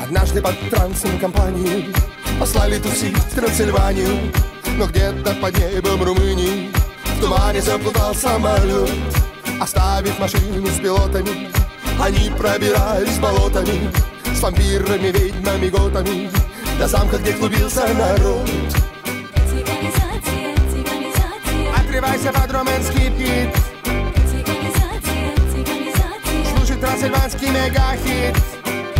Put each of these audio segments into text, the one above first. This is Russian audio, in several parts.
Однажды под трансом компанию послали тусить в Трансильванию, но где-то под небом Румынии в тумане заплутал самолет. Оставив машину с пилотами, они пробирались болотами с вампирами, ведьмами, готами до замка, где клубился народ. Цыганизация, цыганизация. Отрывайся под румынский бит. Цыганизация, цыганизация. Слушай трансильванский мегахит.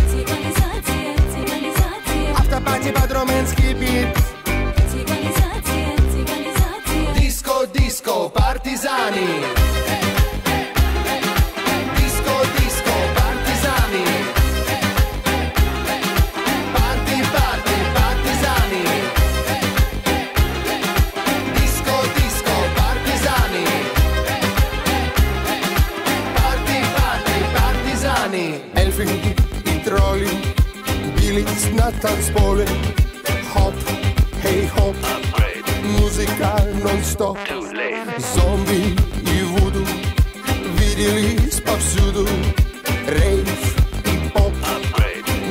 Цыганизация, цыганизация. Автопати под румынский бит. Цыганизация, цыганизация. Диско, диско, партизани. Диско, диско, партизани. Парти, парти, партизани. Диско, диско, партизани. Парти, парти, партизани. Эльфы и тролли бились на танцполе. Хоп, хей, хоп. Музыка нон-стоп. Зомби и вуду виделись повсюду. Рейв и поп.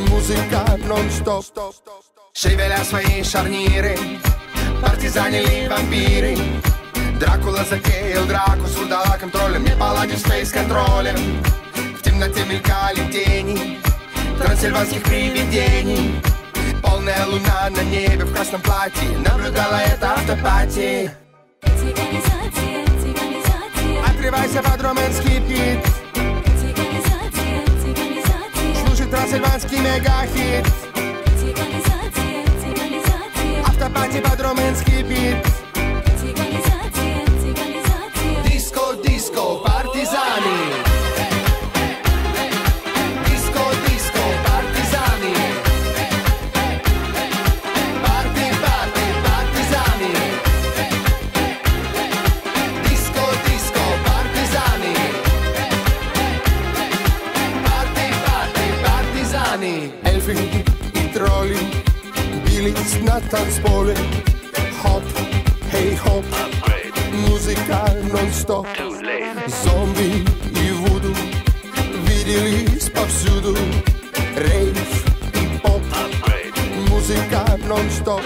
Музыка нон-стоп. Шевеля свои шарниры, партизанили вампиры. Дракула затеял драку с вурдалаком-троллем, не поладив с фейс-контролем. В темноте мелькали тени трансильванских привидений. Полная луна на небе в красном платье наблюдала это автопати. Цыганизация, цыганизация. Отрывайся под румынский бит. Цыганизация, цыганизация. Слушай трансильванский мегахит. Цыганизация, цыганизация. Автопати под румынский бит. Цыганизация, цыганизация. Диско, диско, партизани. Диско, диско, партизани. Парти, парти, партизани. Диско, диско, партизани. Парти, парти, партизани. Эльфы и тролли бились на танцполе. Хоп, хей, хоп. Музыка нон-стоп. Зомби и вуду виделись повсюду. Рейв и поп. Музыка нон-стоп.